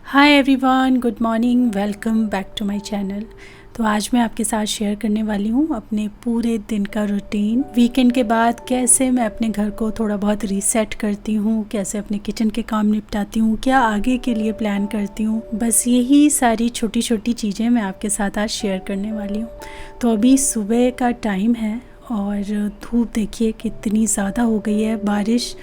Hi everyone, good morning, welcome back to my channel. तो आज मैं आपके साथ शेयर करने वाली हूँ अपने पूरे दिन का रूटीन। वीकेंड के बाद कैसे मैं अपने घर को थोड़ा बहुत रीसेट करती हूँ, कैसे अपने किचन के काम निपटाती हूँ, क्या आगे के लिए प्लान करती हूँ। बस यही सारी छोटी छोटी चीज़ें मैं आपके साथ आज शेयर करने वाली हूँ। तो अभी सुबह का टाइम है और धूप देखिए कितनी ज़्यादा हो गई है। बारिश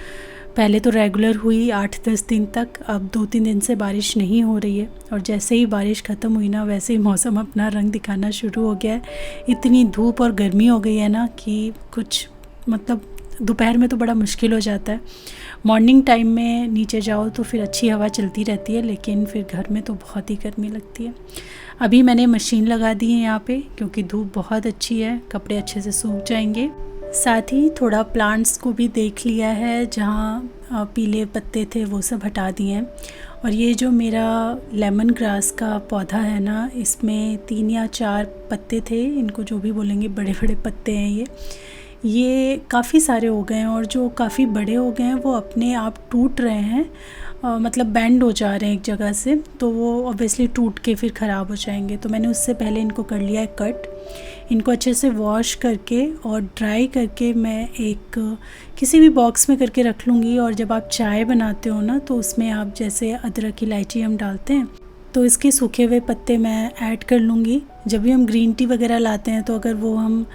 पहले तो रेगुलर हुई 8-10 दिन तक, अब 2-3 दिन से बारिश नहीं हो रही है। और जैसे ही बारिश ख़त्म हुई ना, वैसे ही मौसम अपना रंग दिखाना शुरू हो गया है। इतनी धूप और गर्मी हो गई है ना कि कुछ मतलब दोपहर में तो बड़ा मुश्किल हो जाता है। मॉर्निंग टाइम में नीचे जाओ तो फिर अच्छी हवा चलती रहती है, लेकिन फिर घर में तो बहुत ही गर्मी लगती है। अभी मैंने मशीन लगा दी है यहाँ पे, क्योंकि धूप बहुत अच्छी है, कपड़े अच्छे से सूख जाएंगे। साथ ही थोड़ा प्लांट्स को भी देख लिया है, जहाँ पीले पत्ते थे वो सब हटा दिए हैं। और ये जो मेरा लेमन ग्रास का पौधा है ना, इसमें 3 या 4 पत्ते थे, इनको जो भी बोलेंगे, बड़े बड़े पत्ते हैं ये काफ़ी सारे हो गए हैं। और जो काफ़ी बड़े हो गए हैं वो अपने आप टूट रहे हैं, मतलब बैंड हो जा रहे हैं एक जगह से, तो वो ऑब्वियसली टूट के फिर ख़राब हो जाएंगे। तो मैंने उससे पहले इनको कर लिया है कट। इनको अच्छे से वॉश करके और ड्राई करके मैं एक किसी भी बॉक्स में करके रख लूँगी। और जब आप चाय बनाते हो ना, तो उसमें आप जैसे अदरक इलायची हम डालते हैं, तो इसके सूखे हुए पत्ते मैं ऐड कर लूँगी। जब भी हम ग्रीन टी वगैरह लाते हैं, तो अगर वो हम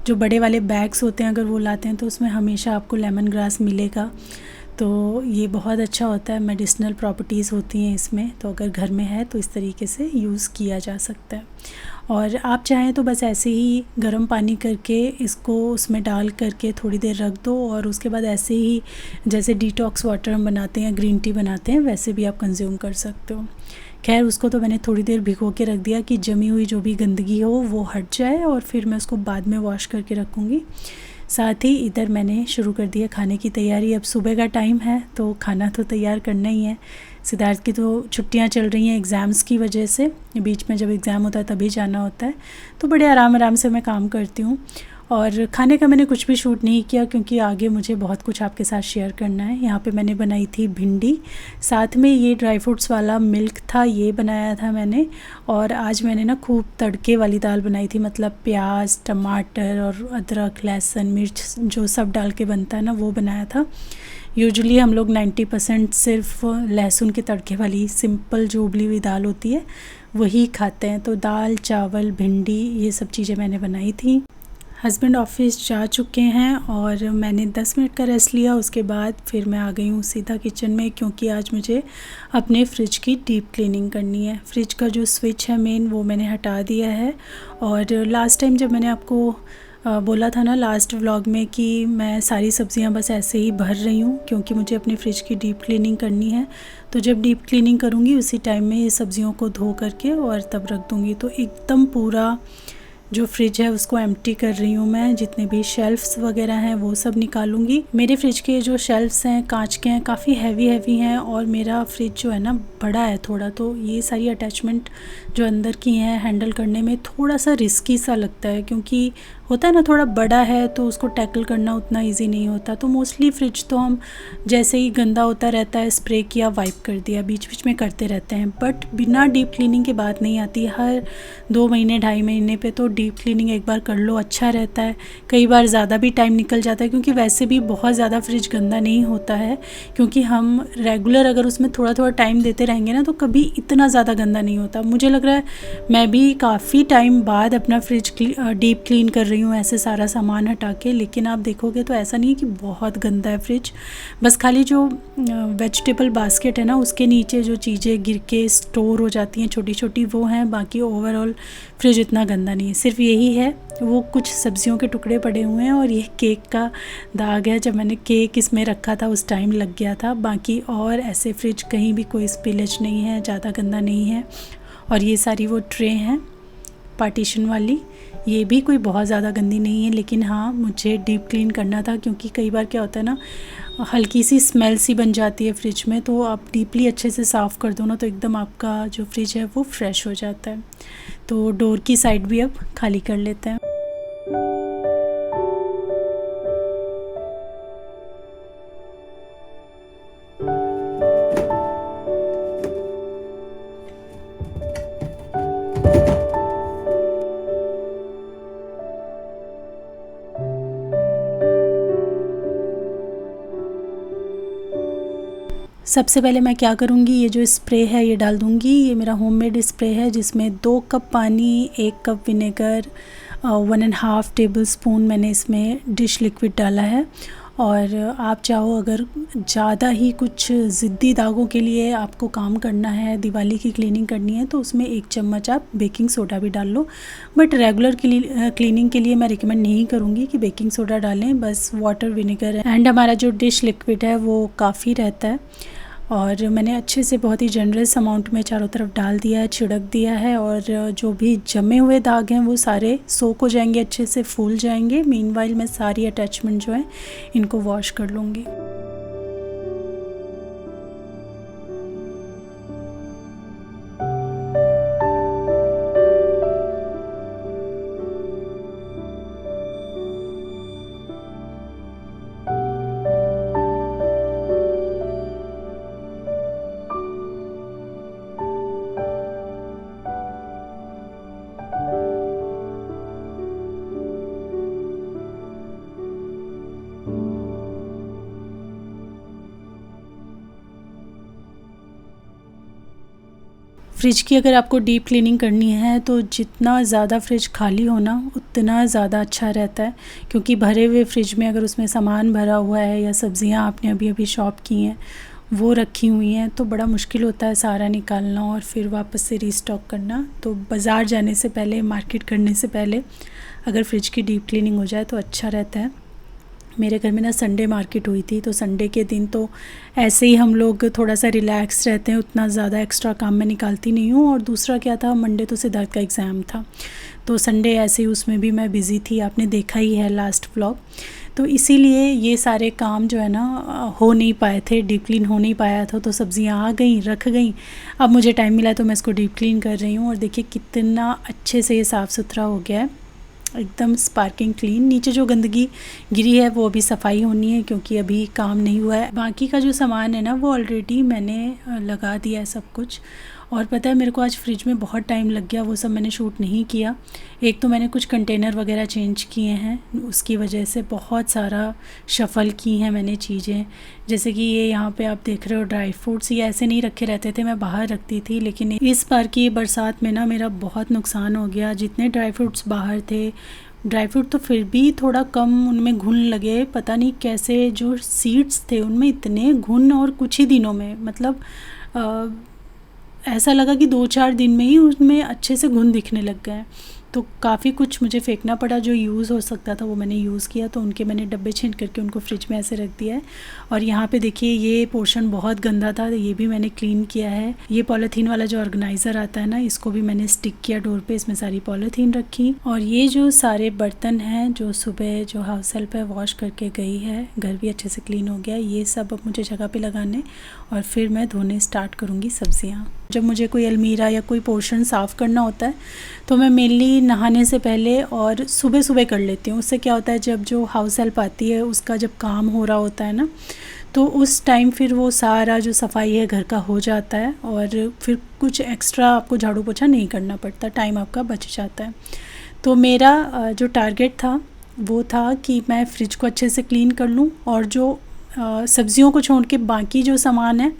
जो बड़े वाले बैग्स होते हैं अगर वो लाते हैं, तो उसमें हमेशा आपको लेमन ग्रास मिलेगा। तो ये बहुत अच्छा होता है, मेडिसिनल प्रॉपर्टीज़ होती हैं इसमें, तो अगर घर में है तो इस तरीके से यूज़ किया जा सकता है। और आप चाहें तो बस ऐसे ही गर्म पानी करके इसको उसमें डाल करके थोड़ी देर रख दो, और उसके बाद ऐसे ही जैसे डिटॉक्स वाटर हम बनाते हैं, ग्रीन टी बनाते हैं, वैसे भी आप कंज्यूम कर सकते हो। खैर, उसको तो मैंने थोड़ी देर भिगो के रख दिया कि जमी हुई जो भी गंदगी हो वो हट जाए, और फिर मैं उसको बाद में वॉश करके रखूँगी। साथ ही इधर मैंने शुरू कर दिया खाने की तैयारी। अब सुबह का टाइम है तो खाना तो तैयार करना ही है। सिद्धार्थ की तो छुट्टियां चल रही हैं एग्ज़ाम्स की वजह से, बीच में जब एग्ज़ाम होता है तभी जाना होता है, तो बड़े आराम आराम से मैं काम करती हूँ। और खाने का मैंने कुछ भी शूट नहीं किया, क्योंकि आगे मुझे बहुत कुछ आपके साथ शेयर करना है। यहाँ पे मैंने बनाई थी भिंडी, साथ में ये ड्राई फ्रूट्स वाला मिल्क था, ये बनाया था मैंने। और आज मैंने ना खूब तड़के वाली दाल बनाई थी, मतलब प्याज, टमाटर और अदरक, लहसुन, मिर्च जो सब डाल के बनता है ना, वो बनाया था। यूजुअली हम लोग 90% सिर्फ लहसुन के तड़के वाली सिंपल जो उबली हुई दाल होती है वही खाते हैं। तो दाल, चावल, भिंडी, ये सब चीज़ें मैंने बनाई थी। हस्बैंड ऑफिस जा चुके हैं और मैंने 10 मिनट का रेस्ट लिया। उसके बाद फिर मैं आ गई हूँ सीधा किचन में, क्योंकि आज मुझे अपने फ्रिज की डीप क्लीनिंग करनी है। फ्रिज का जो स्विच है मेन, वो मैंने हटा दिया है। और लास्ट टाइम जब मैंने आपको बोला था ना लास्ट व्लॉग में कि मैं सारी सब्ज़ियां बस ऐसे ही भर रही हूँ, क्योंकि मुझे अपने फ्रिज की डीप क्लीनिंग करनी है। तो जब डीप क्लीनिंग करूँगी उसी टाइम में ये सब्ज़ियों को धो करके और तब रख दूँगी। तो एकदम पूरा जो फ्रिज है उसको एम्प्टी कर रही हूँ मैं। जितने भी शेल्फ्स वगैरह हैं वो सब निकालूंगी। मेरे फ्रिज के जो शेल्फ्स हैं कांच के हैं, काफ़ी हैवी हैं, और मेरा फ्रिज जो है ना बड़ा है थोड़ा, तो ये सारी अटैचमेंट जो अंदर की हैं हैंडल करने में थोड़ा सा रिस्की सा लगता है, क्योंकि होता है ना थोड़ा बड़ा है तो उसको टैकल करना उतना ईजी नहीं होता। तो मोस्टली फ्रिज तो हम जैसे ही गंदा होता रहता है स्प्रे किया, वाइप कर दिया, बीच बीच में करते रहते हैं, बट बिना डीप क्लीनिंग के बात नहीं आती। हर 2 महीने 2.5 महीने पे तो डीप क्लीनिंग एक बार कर लो, अच्छा रहता है। कई बार ज़्यादा भी टाइम निकल जाता है, क्योंकि वैसे भी बहुत ज़्यादा फ्रिज गंदा नहीं होता है, क्योंकि हम रेगुलर अगर उसमें थोड़ा थोड़ा टाइम देते रहेंगे ना, तो कभी इतना ज़्यादा गंदा नहीं होता। मुझे लग रहा है मैं भी काफ़ी टाइम बाद अपना फ्रिज डीप क्लीन कर रही हूँ ऐसे सारा सामान हटा के, लेकिन आप देखोगे तो ऐसा नहीं है कि बहुत गंदा है फ्रिज। बस खाली जो वेजिटेबल बास्केट है ना, उसके नीचे जो चीज़ें गिर के स्टोर हो जाती हैं छोटी छोटी, वो हैं। बाकी ओवरऑल फ्रिज इतना गंदा नहीं है, सिर्फ यही है वो कुछ सब्जियों के टुकड़े पड़े हुए हैं, और ये केक का दाग है। जब मैंने केक इसमें रखा था उस टाइम लग गया था। बाकी और ऐसे फ्रिज कहीं भी कोई स्पिलेज नहीं है, ज़्यादा गंदा नहीं है। और ये सारी वो ट्रे हैं पार्टीशन वाली, ये भी कोई बहुत ज़्यादा गंदी नहीं है, लेकिन हाँ मुझे डीप क्लीन करना था, क्योंकि कई बार क्या होता है ना, हल्की सी स्मेल सी बन जाती है फ्रिज में। तो आप डीपली अच्छे से साफ़ कर दो ना, तो एकदम आपका जो फ्रिज है वो फ्रेश हो जाता है। तो डोर की साइड भी अब खाली कर लेते हैं। सबसे पहले मैं क्या करूँगी, ये जो स्प्रे है ये डाल दूँगी। ये मेरा होममेड स्प्रे है जिसमें 2 कप पानी, 1 कप विनेगर, 1.5 टेबल स्पून मैंने इसमें डिश लिक्विड डाला है। और आप चाहो अगर ज़्यादा ही कुछ ज़िद्दी दागों के लिए आपको काम करना है, दिवाली की क्लीनिंग करनी है, तो उसमें 1 चम्मच आप बेकिंग सोडा भी डाल लो। बट रेगुलर क्लीनिंग के लिए मैं रिकमेंड नहीं करूँगी कि बेकिंग सोडा डालें, बस वाटर, विनेगर एंड हमारा जो डिश लिक्विड है वो काफ़ी रहता है। और मैंने अच्छे से बहुत ही जनरस अमाउंट में चारों तरफ डाल दिया है, छिड़क दिया है। और जो भी जमे हुए दाग हैं वो सारे सोक हो जाएंगे, अच्छे से फूल जाएंगे। मीनवाइल मैं सारी अटैचमेंट जो है इनको वॉश कर लूँगी। फ्रिज की अगर आपको डीप क्लीनिंग करनी है तो जितना ज़्यादा फ्रिज खाली हो ना उतना ज़्यादा अच्छा रहता है, क्योंकि भरे हुए फ्रिज में अगर उसमें सामान भरा हुआ है या सब्ज़ियां आपने अभी अभी शॉप की हैं वो रखी हुई हैं तो बड़ा मुश्किल होता है सारा निकालना और फिर वापस से रीस्टॉक करना। तो बाज़ार जाने से पहले, मार्केट करने से पहले अगर फ्रिज की डीप क्लीनिंग हो जाए तो अच्छा रहता है। मेरे घर में ना संडे मार्केट हुई थी, तो संडे के दिन तो ऐसे ही हम लोग थोड़ा सा रिलैक्स रहते हैं, उतना ज़्यादा एक्स्ट्रा काम मैं निकालती नहीं हूँ। और दूसरा क्या था, मंडे तो सिद्धार्थ का एग्ज़ाम था, तो संडे ऐसे ही उसमें भी मैं बिज़ी थी, आपने देखा ही है लास्ट व्लॉग। तो इसीलिए ये सारे काम जो है ना हो नहीं पाए थे, डीप क्लीन हो नहीं पाया था। तो सब्ज़ियाँ आ गई, रख गई, अब मुझे टाइम मिला तो मैं इसको डीप क्लीन कर रही हूँ। और देखिए कितना अच्छे से ये साफ़ सुथरा हो गया है, एकदम स्पार्किंग क्लीन। नीचे जो गंदगी गिरी है वो अभी सफाई होनी है क्योंकि अभी काम नहीं हुआ है। बाकी का जो सामान है ना वो ऑलरेडी मैंने लगा दिया है सब कुछ। और पता है मेरे को आज फ्रिज में बहुत टाइम लग गया, वो सब मैंने शूट नहीं किया। एक तो मैंने कुछ कंटेनर वगैरह चेंज किए हैं, उसकी वजह से बहुत सारा शफ़ल की हैं मैंने चीज़ें। जैसे कि ये यहाँ पे आप देख रहे हो ड्राई फ्रूट्स, ये ऐसे नहीं रखे रहते थे, मैं बाहर रखती थी, लेकिन इस बार की बरसात में ना मेरा बहुत नुकसान हो गया। जितने ड्राई फ्रूट्स बाहर थे, ड्राई फ्रूट तो फिर भी थोड़ा कम उनमें घुन लगे, पता नहीं कैसे जो सीड्स थे उनमें इतने घुन, और कुछ ही दिनों में मतलब ऐसा लगा कि 2-4 दिन में ही उसमें अच्छे से घुन दिखने लग गए। तो काफ़ी कुछ मुझे फेंकना पड़ा, जो यूज़ हो सकता था वो मैंने यूज़ किया। तो उनके मैंने डब्बे छीन करके उनको फ्रिज में ऐसे रख दिया है। और यहाँ पे देखिए ये पोर्शन बहुत गंदा था, ये भी मैंने क्लीन किया है। ये पॉलीथीन वाला जो ऑर्गेनाइज़र आता है ना, इसको भी मैंने स्टिक किया डोर पे, इसमें सारी पॉलीथीन रखी। और ये जो सारे बर्तन हैं जो सुबह जो हाउस हेल्प है वॉश करके गई है, घर भी अच्छे से क्लीन हो गया, ये सब अब मुझे जगह पे लगाने और फिर मैं धोने स्टार्ट करूँगी सब्ज़ियाँ। जब मुझे कोई अलमीरा या कोई पोर्शन साफ़ करना होता है तो मैं मेनली नहाने से पहले और सुबह सुबह कर लेती हूँ। उससे क्या होता है, जब जो हाउस हेल्प आती है उसका जब काम हो रहा होता है ना, तो उस टाइम फिर वो सारा जो सफाई है घर का हो जाता है और फिर कुछ एक्स्ट्रा आपको झाड़ू पोछा नहीं करना पड़ता, टाइम आपका बच जाता है। तो मेरा जो टारगेट था वो था कि मैं फ्रिज को अच्छे से क्लीन कर लूँ और जो सब्ज़ियों को छोड़ के बाकी जो सामान है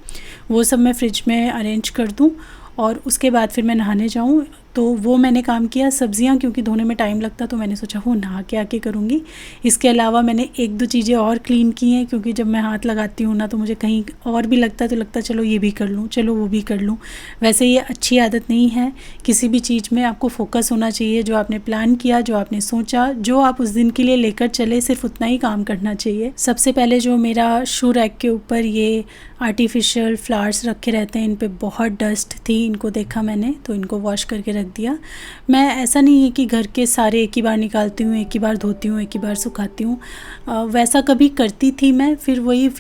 वो सब मैं फ्रिज में अरेंज कर दूँ और उसके बाद फिर मैं नहाने जाऊँ। तो वो मैंने काम किया। सब्ज़ियाँ क्योंकि धोने में टाइम लगता तो मैंने सोचा वो नहा के आके करूँगी। इसके अलावा मैंने 1-2 चीज़ें और क्लीन की हैं, क्योंकि जब मैं हाथ लगाती हूँ ना तो मुझे कहीं और भी लगता है, तो लगता चलो ये भी कर लूँ, चलो वो भी कर लूँ। वैसे ये अच्छी आदत नहीं है, किसी भी चीज़ में आपको फोकस होना चाहिए। जो आपने प्लान किया, जो आपने सोचा, जो आप उस दिन के लिए लेकर चले, सिर्फ उतना ही काम करना चाहिए। सबसे पहले जो मेरा शू रैक के ऊपर ये आर्टिफिशियल फ्लावर्स रखे रहते हैं, इन पे बहुत डस्ट थी, इनको देखा मैंने तो इनको वॉश करके रख दिया। मैं ऐसा नहीं है कि घर के सारे एक ही बार निकालती हूँ, एक ही बार धोती हूँ, एक ही बार सुखाती हूँ। वैसा कभी करती थी मैं, फिर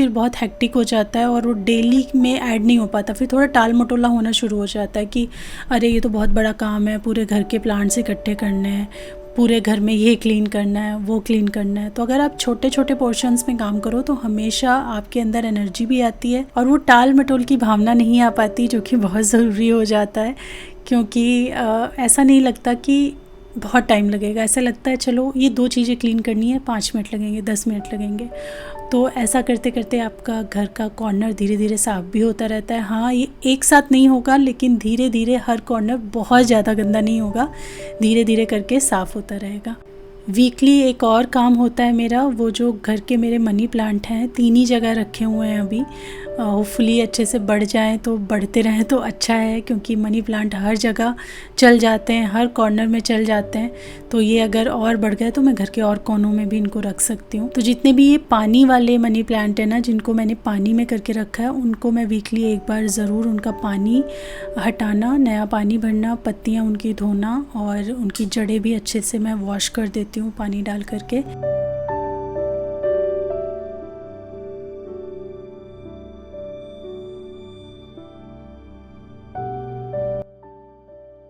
बहुत हेक्टिक हो जाता है और वो डेली में ऐड नहीं हो पाता। फिर थोड़ा टाल मटोला होना शुरू हो जाता है कि अरे ये तो बहुत बड़ा काम है, पूरे घर के प्लांट्स इकट्ठे करने हैं, पूरे घर में ये क्लीन करना है, वो क्लीन करना है। तो अगर आप छोटे छोटे पोर्शंस में काम करो तो हमेशा आपके अंदर एनर्जी भी आती है और वो टाल मटोल की भावना नहीं आ पाती, जो कि बहुत ज़रूरी हो जाता है। क्योंकि ऐसा नहीं लगता कि बहुत टाइम लगेगा। ऐसा लगता है चलो ये 2 चीज़ें क्लीन करनी है, 5 मिनट लगेंगे, 10 मिनट लगेंगे। तो ऐसा करते करते आपका घर का कॉर्नर धीरे धीरे साफ़ भी होता रहता है। हाँ, ये एक साथ नहीं होगा, लेकिन धीरे धीरे हर कॉर्नर बहुत ज़्यादा गंदा नहीं होगा, धीरे धीरे करके साफ़ होता रहेगा। वीकली एक और काम होता है मेरा, वो जो घर के मेरे मनी प्लांट हैं 3 ही जगह रखे हुए हैं अभी। होपफुली अच्छे से बढ़ जाएं, तो बढ़ते रहें तो अच्छा है, क्योंकि मनी प्लांट हर जगह चल जाते हैं, हर कॉर्नर में चल जाते हैं। तो ये अगर और बढ़ गए तो मैं घर के और कोनों में भी इनको रख सकती हूँ। तो जितने भी ये पानी वाले मनी प्लांट हैं ना, जिनको मैंने पानी में करके रखा है, उनको मैं वीकली एक बार ज़रूर उनका पानी हटाना, नया पानी भरना, पत्तियाँ उनकी धोना, और उनकी जड़ें भी अच्छे से मैं वॉश कर देती हूँ पानी डाल करके।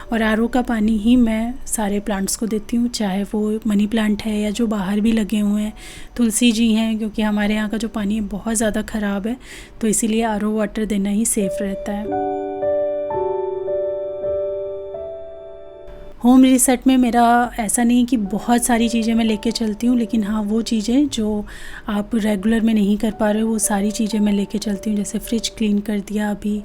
और आरओ का पानी ही मैं सारे प्लांट्स को देती हूँ, चाहे वो मनी प्लांट है या जो बाहर भी लगे हुए हैं, तुलसी जी हैं, क्योंकि हमारे यहाँ का जो पानी है बहुत ज़्यादा ख़राब है, तो इसीलिए आरओ वाटर देना ही सेफ़ रहता है। होम रीसेट में मेरा ऐसा नहीं कि बहुत सारी चीज़ें मैं लेके चलती हूँ, लेकिन हाँ, वो चीज़ें जो आप रेगुलर में नहीं कर पा रहे हो वो सारी चीज़ें मैं लेके चलती हूँ। जैसे फ्रिज क्लीन कर दिया अभी,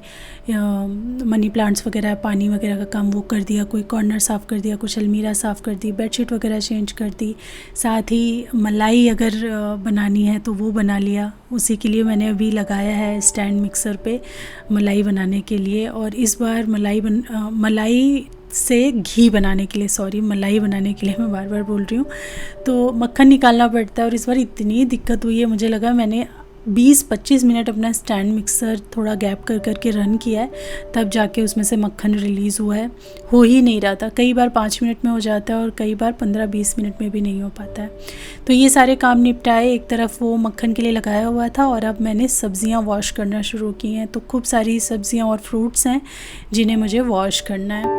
मनी प्लांट्स वगैरह, पानी वगैरह का काम वो कर दिया, कोई कॉर्नर साफ़ कर दिया, कुछ अलमीरा साफ़ कर दी, बेडशीट वगैरह चेंज कर दी। साथ ही मलाई अगर बनानी है तो वो बना लिया, उसी के लिए मैंने अभी लगाया है स्टैंड मिक्सर पे मलाई बनाने के लिए। और इस बार मलाई से घी बनाने के लिए, सॉरी, मलाई बनाने के लिए मैं बार बार बोल रही हूँ, तो मक्खन निकालना पड़ता है। और इस बार इतनी दिक्कत हुई है, मुझे लगा मैंने 20-25 मिनट अपना स्टैंड मिक्सर थोड़ा गैप कर कर के रन किया है, तब जाके उसमें से मक्खन रिलीज़ हुआ है। हो ही नहीं रहा था, कई बार 5 मिनट में हो जाता है और कई बार 15-20 मिनट में भी नहीं हो पाता है। तो ये सारे काम निपटाए, एक तरफ वो मक्खन के लिए लगाया हुआ था, और अब मैंने सब्ज़ियाँ वॉश करना शुरू की हैं। तो खूब सारी सब्ज़ियाँ और फ्रूट्स हैं जिन्हें मुझे वॉश करना है।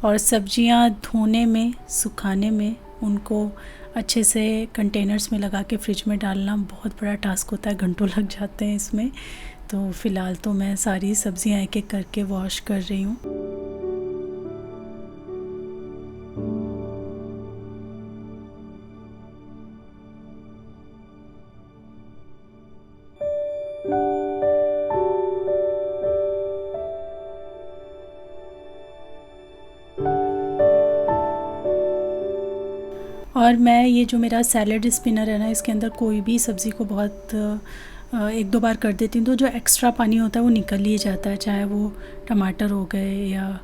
और सब्जियां धोने में, सुखाने में, उनको अच्छे से कंटेनर्स में लगा के फ्रिज में डालना बहुत बड़ा टास्क होता है, घंटों लग जाते हैं इसमें। तो फ़िलहाल तो मैं सारी सब्जियां एक एक करके वॉश कर रही हूँ। और मैं ये जो मेरा सैलेड स्पिनर है ना, इसके अंदर कोई भी सब्ज़ी को बहुत 1-2 बार कर देती हूँ, तो जो एक्स्ट्रा पानी होता है वो निकल ही जाता है, चाहे वो टमाटर हो गए या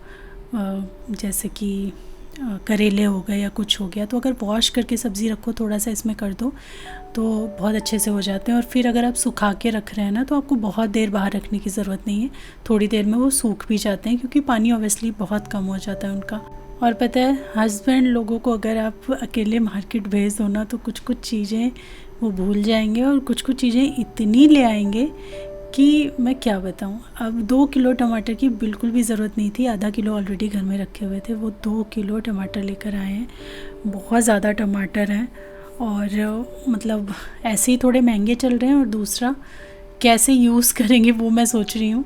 जैसे कि करेले हो गए या कुछ हो गया। तो अगर वॉश करके सब्ज़ी रखो, थोड़ा सा इसमें कर दो, तो बहुत अच्छे से हो जाते हैं। और फिर अगर आप सुखा के रख रहे हैं ना, तो आपको बहुत देर बाहर रखने की ज़रूरत नहीं है, थोड़ी देर में वो सूख भी जाते हैं, क्योंकि पानी ऑब्वियसली बहुत कम हो जाता है उनका। और पता है, हस्बैंड लोगों को अगर आप अकेले मार्केट भेज दो ना, तो कुछ कुछ चीज़ें वो भूल जाएंगे, और कुछ कुछ चीज़ें इतनी ले आएंगे कि मैं क्या बताऊं। अब 2 किलो टमाटर की बिल्कुल भी ज़रूरत नहीं थी, आधा किलो ऑलरेडी घर में रखे हुए थे, वो 2 किलो टमाटर लेकर आए हैं। बहुत ज़्यादा टमाटर हैं, और मतलब ऐसे ही थोड़े महंगे चल रहे हैं, और दूसरा कैसे यूज़ करेंगे वो मैं सोच रही हूँ।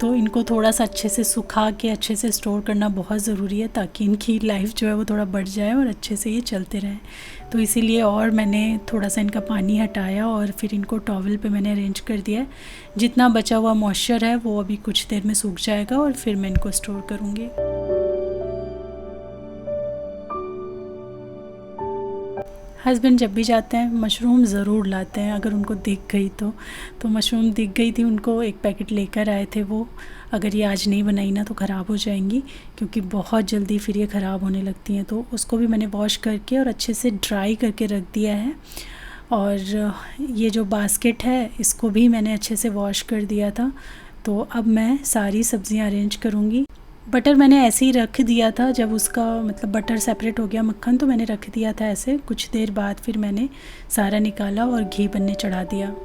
तो इनको थोड़ा सा अच्छे से सुखा के अच्छे से स्टोर करना बहुत ज़रूरी है, ताकि इनकी लाइफ जो है वो थोड़ा बढ़ जाए और अच्छे से ये चलते रहें। तो इसीलिए और मैंने थोड़ा सा इनका पानी हटाया, और फिर इनको टॉवल पे मैंने अरेंज कर दिया है। जितना बचा हुआ मॉइस्चर है वो अभी कुछ देर में सूख जाएगा, और फिर मैं इनको स्टोर करूँगी। हस्बैंड जब भी जाते हैं मशरूम ज़रूर लाते हैं, अगर उनको दिख गई तो मशरूम दिख गई थी उनको, एक पैकेट लेकर आए थे वो। अगर ये आज नहीं बनाई ना तो ख़राब हो जाएंगी, क्योंकि बहुत जल्दी फिर ये ख़राब होने लगती हैं। तो उसको भी मैंने वॉश करके और अच्छे से ड्राई करके रख दिया है। और ये जो बास्केट है इसको भी मैंने अच्छे से वॉश कर दिया था। तो अब मैं सारी सब्ज़ियाँ अरेंज करूँगी। बटर मैंने ऐसे ही रख दिया था, जब उसका मतलब बटर सेपरेट हो गया मक्खन, तो मैंने रख दिया था ऐसे। कुछ देर बाद फिर मैंने सारा निकाला और घी बनने चढ़ा दिया।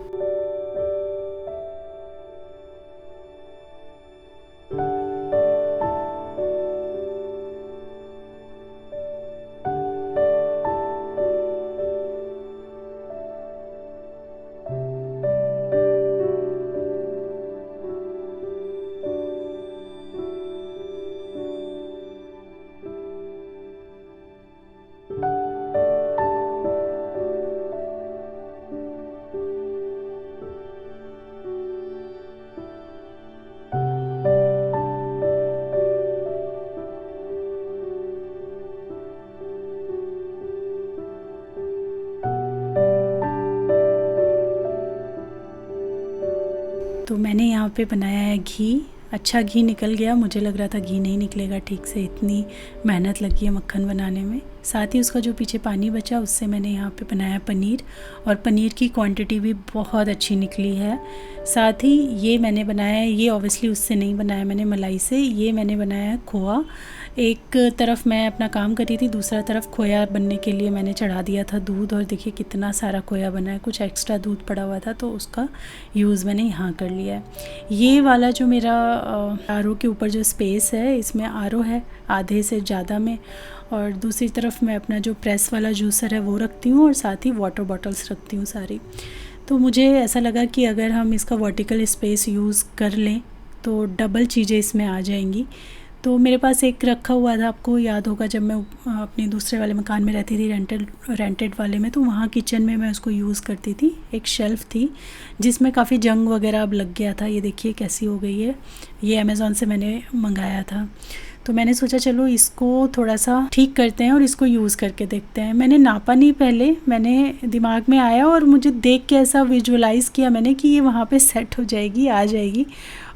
यहाँ पे बनाया है घी। अच्छा घी निकल गया, मुझे लग रहा था घी नहीं निकलेगा ठीक से, इतनी मेहनत लगी है मक्खन बनाने में। साथ ही उसका जो पीछे पानी बचा उससे मैंने यहाँ पे बनाया पनीर, और पनीर की क्वांटिटी भी बहुत अच्छी निकली है। साथ ही ये मैंने बनाया है, ये ऑब्वियसली उससे नहीं बनाया मैंने मलाई से, ये मैंने बनाया है खोआ। एक तरफ मैं अपना काम कर रही थी, दूसरा तरफ खोया बनने के लिए मैंने चढ़ा दिया था दूध, और देखिए कितना सारा खोया बना है। कुछ एक्स्ट्रा दूध पड़ा हुआ था तो उसका यूज़ मैंने यहाँ कर लिया है। ये वाला जो मेरा आरओ के ऊपर जो स्पेस है, इसमें आरओ है आधे से ज़्यादा में, और दूसरी तरफ मैं अपना जो प्रेस वाला जूसर है वो रखती हूँ, और साथ ही वाटर बॉटल्स रखती हूँ सारी। तो मुझे ऐसा लगा कि अगर हम इसका वर्टिकल स्पेस यूज़ कर लें तो डबल चीज़ें इसमें आ जाएंगी। तो मेरे पास एक रखा हुआ था, आपको याद होगा जब मैं अपने दूसरे वाले मकान में रहती थी, रेंटेड वाले में, तो वहाँ किचन में मैं उसको यूज़ करती थी। एक शेल्फ़ थी जिसमें काफ़ी जंग वगैरह अब लग गया था, ये देखिए कैसी हो गई है। ये अमेज़ॉन से मैंने मंगाया था, तो मैंने सोचा चलो इसको थोड़ा सा ठीक करते हैं और इसको यूज़ करके देखते हैं। मैंने नापा नहीं पहले, मैंने दिमाग में आया और मुझे देख के ऐसा विजुअलाइज़ किया मैंने कि ये वहाँ पे सेट हो जाएगी, आ जाएगी,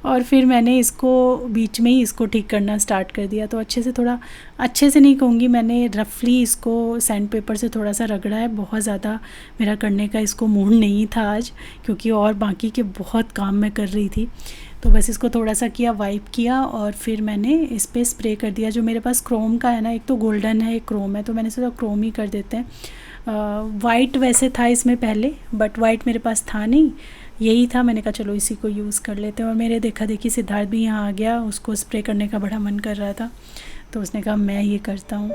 और फिर मैंने इसको बीच में ही इसको ठीक करना स्टार्ट कर दिया। तो अच्छे से, थोड़ा अच्छे से नहीं कहूँगी, मैंने रफली इसको सैंड पेपर से थोड़ा सा रगड़ा है। बहुत ज़्यादा मेरा करने का इसको मूड नहीं था आज, क्योंकि और बाकी के बहुत काम मैं कर रही थी। तो बस इसको थोड़ा सा किया, वाइप किया, और फिर मैंने इस पर स्प्रे कर दिया। जो मेरे पास क्रोम का है ना, एक तो गोल्डन है एक क्रोम है, तो मैंने सोचा क्रोम ही कर देते हैं। वाइट वैसे था इसमें पहले, बट वाइट मेरे पास था नहीं, यही था। मैंने कहा चलो इसी को यूज़ कर लेते हैं। और मेरे देखा देखी सिद्धार्थ भी यहाँ आ गया, उसको स्प्रे करने का बड़ा मन कर रहा था, तो उसने कहा मैं ये करता हूँ।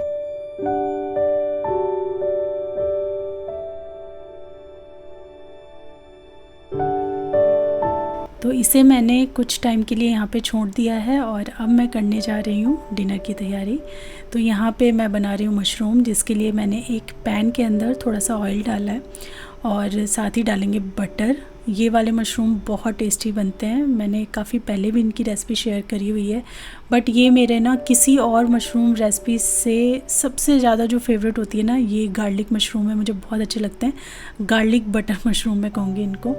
तो इसे मैंने कुछ टाइम के लिए यहाँ पे छोड़ दिया है, और अब मैं करने जा रही हूँ डिनर की तैयारी। तो यहाँ पे मैं बना रही हूँ मशरूम, जिसके लिए मैंने एक पैन के अंदर थोड़ा सा ऑयल डाला है, और साथ ही डालेंगे बटर। ये वाले मशरूम बहुत टेस्टी बनते हैं, मैंने काफ़ी पहले भी इनकी रेसिपी शेयर करी हुई है, बट ये मेरे ना किसी और मशरूम रेसिपी से सबसे ज़्यादा जो फेवरेट होती है ना, ये गार्लिक मशरूम है, मुझे बहुत अच्छे लगते हैं। गार्लिक बटर मशरूम मैं कहूँगी इनको।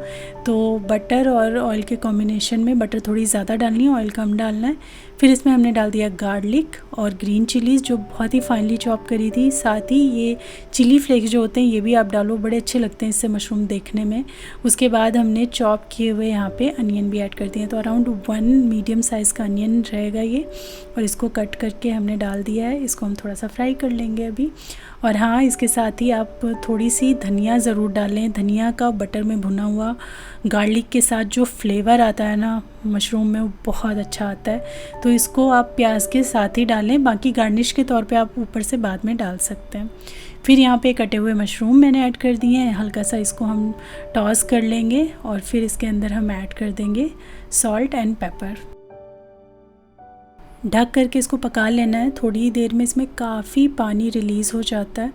तो बटर और ऑयल के कॉम्बिनेशन में, बटर थोड़ी ज़्यादा डालनी है, ऑयल कम डालना है। फिर इसमें हमने डाल दिया गार्लिक और ग्रीन चिलीज़ जो बहुत ही फाइनली चॉप करी थी। साथ ही ये चिली फ्लेक्स जो होते हैं ये भी आप डालो, बड़े अच्छे लगते हैं इससे मशरूम देखने में। उसके बाद हमने चॉप किए हुए यहाँ पे अनियन भी ऐड कर दिए, तो अराउंड 1 मीडियम साइज़ का अनियन रहेगा ये, और इसको कट करके हमने डाल दिया है। इसको हम थोड़ा सा फ्राई कर लेंगे अभी। और हाँ, इसके साथ ही आप थोड़ी सी धनिया ज़रूर डालें। धनिया का बटर में भुना हुआ गार्लिक के साथ जो फ्लेवर आता है ना मशरूम में, वो बहुत अच्छा आता है। तो इसको आप प्याज के साथ ही डालें, बाकी गार्निश के तौर पे आप ऊपर से बाद में डाल सकते हैं। फिर यहाँ पे कटे हुए मशरूम मैंने ऐड कर दिए हैं, हल्का सा इसको हम टॉस कर लेंगे, और फिर इसके अंदर हम ऐड कर देंगे सॉल्ट एंड पेपर। ढक करके इसको पका लेना है। थोड़ी देर में इसमें काफ़ी पानी रिलीज़ हो जाता है,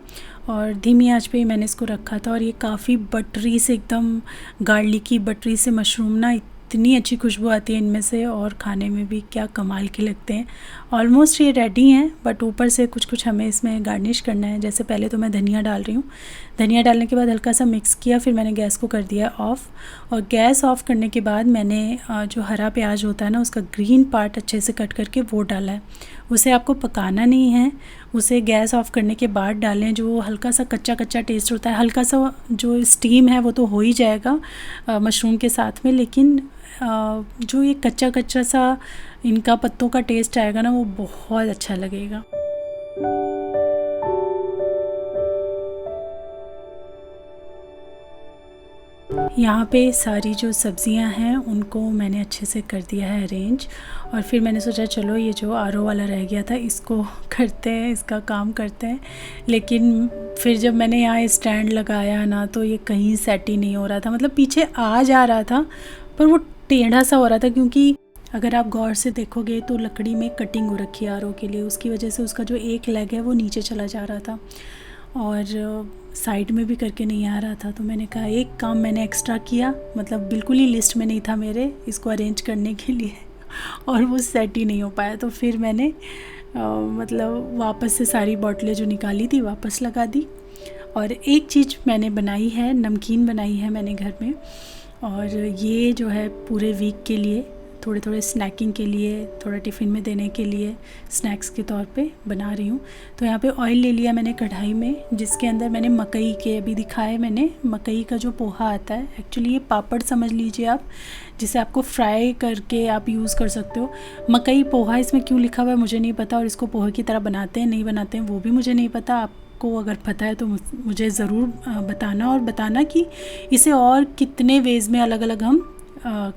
और धीमी आंच पे ही मैंने इसको रखा था। और ये काफ़ी बटरी से, एकदम गार्लिकी बटरी से मशरूम ना, इतनी अच्छी खुशबू आती है इनमें से, और खाने में भी क्या कमाल के लगते हैं। ऑलमोस्ट ये रेडी हैं, बट ऊपर से कुछ कुछ हमें इसमें गार्निश करना है। जैसे पहले तो मैं धनिया डाल रही हूँ, धनिया डालने के बाद हल्का सा मिक्स किया, फिर मैंने गैस को कर दिया ऑफ़। और गैस ऑफ़ करने के बाद मैंने जो हरा प्याज होता है ना, उसका ग्रीन पार्ट अच्छे से कट करके वो डाला है। उसे आपको पकाना नहीं है, उसे गैस ऑफ़ करने के बाद डालें। जो हल्का सा कच्चा कच्चा टेस्ट होता है, हल्का सा जो स्टीम है वो तो हो ही जाएगा मशरूम के साथ में, लेकिन जो ये कच्चा कच्चा सा इनका पत्तों का टेस्ट आएगा ना, वो बहुत अच्छा लगेगा। यहाँ पे सारी जो सब्ज़ियाँ हैं उनको मैंने अच्छे से कर दिया है अरेंज, और फिर मैंने सोचा चलो ये जो आरओ वाला रह गया था इसको करते हैं, इसका काम करते हैं। लेकिन फिर जब मैंने यहाँ स्टैंड लगाया ना, तो ये कहीं सेट ही नहीं हो रहा था। मतलब पीछे आ जा रहा था पर वो टेढ़ा सा हो रहा था, क्योंकि अगर आप गौर से देखोगे तो लकड़ी में कटिंग हो रखी है आरओ के लिए, उसकी वजह से उसका जो एक लेग है वो नीचे चला जा रहा था, और साइड में भी करके नहीं आ रहा था। तो मैंने कहा एक काम मैंने एक्स्ट्रा किया, मतलब बिल्कुल ही लिस्ट में नहीं था मेरे इसको अरेंज करने के लिए, और वो सेट ही नहीं हो पाया। तो फिर मैंने मतलब वापस से सारी बॉटलें जो निकाली थी वापस लगा दी। और एक चीज़ मैंने बनाई है, नमकीन बनाई है मैंने घर में, और ये जो है पूरे वीक के लिए थोड़े थोड़े स्नैकिंग के लिए, थोड़ा टिफ़िन में देने के लिए स्नैक्स के तौर पे बना रही हूँ। तो यहाँ पे ऑयल ले लिया मैंने कढ़ाई में, जिसके अंदर मैंने मकई के, अभी दिखाए मैंने, मकई का जो पोहा आता है, एक्चुअली ये पापड़ समझ लीजिए आप, जिसे आपको फ्राई करके आप यूज़ कर सकते हो। मकई पोहा इसमें क्यों लिखा हुआ है मुझे नहीं पता, और इसको पोहे की तरह बनाते हैं नहीं बनाते हैं वो भी मुझे नहीं पता। आपको अगर पता है तो मुझे ज़रूर बताना, और बताना कि इसे और कितने वेज़ में अलग अलग हम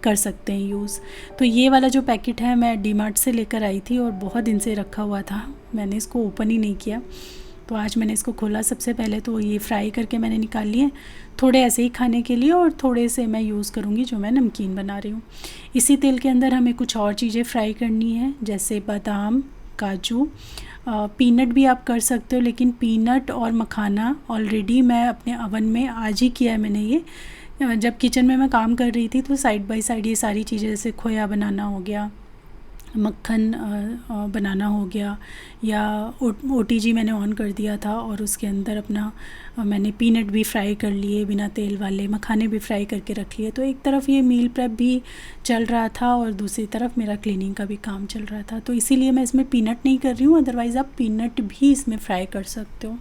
कर सकते हैं यूज़। तो ये वाला जो पैकेट है मैं डीमार्ट से लेकर आई थी और बहुत दिन से रखा हुआ था, मैंने इसको ओपन ही नहीं किया। तो आज मैंने इसको खोला। सबसे पहले तो ये फ्राई करके मैंने निकाल लिए, थोड़े ऐसे ही खाने के लिए और थोड़े से मैं यूज़ करूँगी जो मैं नमकीन बना रही हूँ। इसी तेल के अंदर हमें कुछ और चीज़ें फ्राई करनी है, जैसे बादाम, काजू, पीनट भी आप कर सकते हो, लेकिन पीनट और मखाना ऑलरेडी मैं अपने अवन में आज ही किया है मैंने। ये जब किचन में मैं काम कर रही थी तो साइड बाय साइड ये सारी चीज़ें, जैसे खोया बनाना हो गया, मक्खन बनाना हो गया, या OTG मैंने ऑन कर दिया था और उसके अंदर अपना मैंने पीनट भी फ्राई कर लिए बिना तेल वाले, मखाने भी फ्राई करके रख लिए। तो एक तरफ ये मील प्रेप भी चल रहा था और दूसरी तरफ मेरा क्लीनिंग का भी काम चल रहा था, तो इसीलिए मैं इसमें पीनट नहीं कर रही हूँ, अदरवाइज़ आप पीनट भी इसमें फ्राई कर सकते हो।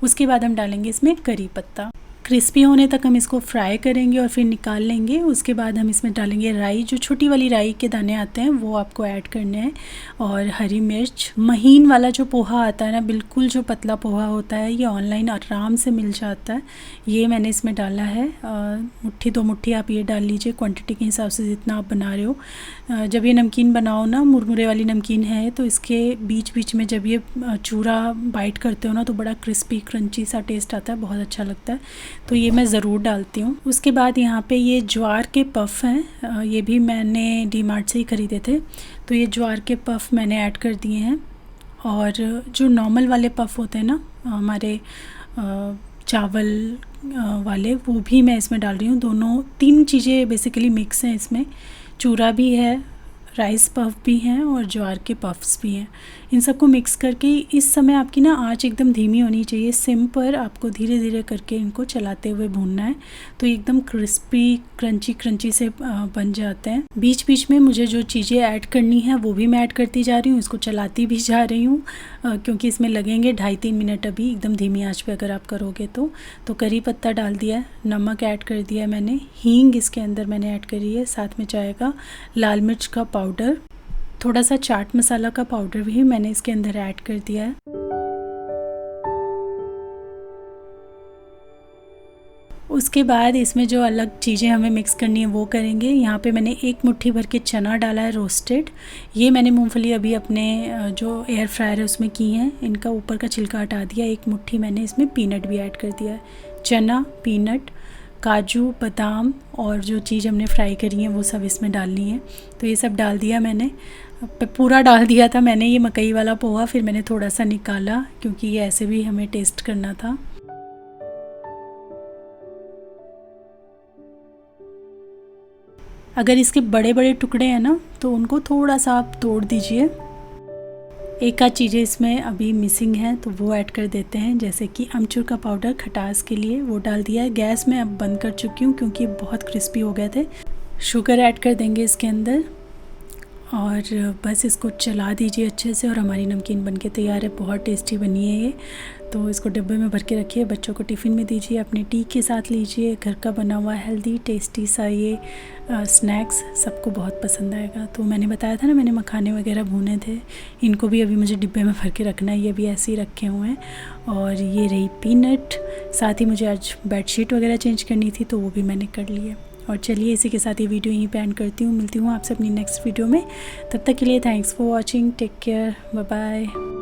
उसके बाद हम डालेंगे इसमें करी पत्ता, क्रिस्पी होने तक हम इसको फ्राई करेंगे और फिर निकाल लेंगे। उसके बाद हम इसमें डालेंगे राई, जो छोटी वाली राई के दाने आते हैं वो आपको ऐड करने हैं, और हरी मिर्च। महीन वाला जो पोहा आता है ना, बिल्कुल जो पतला पोहा होता है, ये ऑनलाइन आराम से मिल जाता है, ये मैंने इसमें डाला है। मुट्ठी 2 मुट्ठी आप ये डाल लीजिए क्वांटिटी के हिसाब से जितना आप बना रहे हो। जब ये नमकीन बनाओ ना, मुरमुरे वाली नमकीन है, तो इसके बीच बीच में जब ये चूरा बाइट करते हो ना तो बड़ा क्रिस्पी क्रंची सा टेस्ट आता है, बहुत अच्छा लगता है, तो ये मैं ज़रूर डालती हूँ। उसके बाद यहाँ पे ये ज्वार के पफ़ हैं, ये भी मैंने डीमार्ट से ही ख़रीदे थे, तो ये ज्वार के पफ़ मैंने ऐड कर दिए हैं। और जो नॉर्मल वाले पफ़ होते हैं ना हमारे चावल वाले, वो भी मैं इसमें डाल रही हूँ। दोनों 3 चीज़ें बेसिकली मिक्स हैं इसमें, चूरा भी है, राइस पफ़ भी हैं और ज्वार के पफ़्स भी हैं। इन सबको मिक्स करके इस समय आपकी ना आंच एकदम धीमी होनी चाहिए, सिम पर आपको धीरे धीरे करके इनको चलाते हुए भूनना है, तो एकदम क्रिस्पी क्रंची से बन जाते हैं। बीच बीच में मुझे जो चीज़ें ऐड करनी है वो भी मैं ऐड करती जा रही हूँ, इसको चलाती भी जा रही हूँ, क्योंकि इसमें लगेंगे 2.5-3 मिनट अभी एकदम धीमी आंच पे अगर आप करोगे तो करी पत्ता डाल दिया है, नमक ऐड कर दिया है मैंने, हींग इसके अंदर मैंने ऐड करी है, साथ में जाएगा लाल मिर्च का पाउडर, थोड़ा सा चाट मसाला का पाउडर भी मैंने इसके अंदर ऐड कर दिया है। उसके बाद इसमें जो अलग चीज़ें हमें मिक्स करनी है वो करेंगे। यहाँ पे मैंने 1 मुट्ठी भर के चना डाला है रोस्टेड, ये मैंने मूंगफली अभी अपने जो एयर फ्रायर है उसमें की हैं, इनका ऊपर का छिलका हटा दिया। 1 मुट्ठी मैंने इसमें पीनट भी ऐड कर दिया है, चना, पीनट, काजू, बादाम और जो चीज़ हमने फ्राई करी है वो सब इसमें डालनी है। तो ये सब डाल दिया मैंने, पूरा डाल दिया था मैंने ये मकई वाला पोहा, फिर मैंने थोड़ा सा निकाला क्योंकि ये ऐसे भी हमें टेस्ट करना था। अगर इसके बड़े बड़े टुकड़े हैं ना तो उनको थोड़ा सा आप तोड़ दीजिए। एक आध चीज़ें इसमें अभी मिसिंग हैं तो वो ऐड कर देते हैं, जैसे कि अमचूर का पाउडर खटास के लिए, वो डाल दिया है। गैस में अब बंद कर चुकी हूँ क्योंकि बहुत क्रिस्पी हो गए थे। शुगर ऐड कर देंगे इसके अंदर और बस इसको चला दीजिए अच्छे से और हमारी नमकीन बनके तैयार है। बहुत टेस्टी बनी है ये, तो इसको डब्बे में भर के रखिए, बच्चों को टिफ़िन में दीजिए, अपने टी के साथ लीजिए। घर का बना हुआ हेल्दी टेस्टी सा ये स्नैक्स सबको बहुत पसंद आएगा। तो मैंने बताया था ना मैंने मखाने वगैरह भुने थे, इनको भी अभी मुझे डिब्बे में भर के रखना है, ये भी ऐसे ही रखे हुए हैं। और ये रही पीनट, साथ ही मुझे आज बेडशीट वगैरह चेंज करनी थी तो वो भी मैंने कर ली है। और चलिए इसी के साथ ये वीडियो यहीं पे एंड करती हूँ। मिलती हूँ आपसे अपनी नेक्स्ट वीडियो में, तब तक के लिए thanks for watching, take care, bye bye.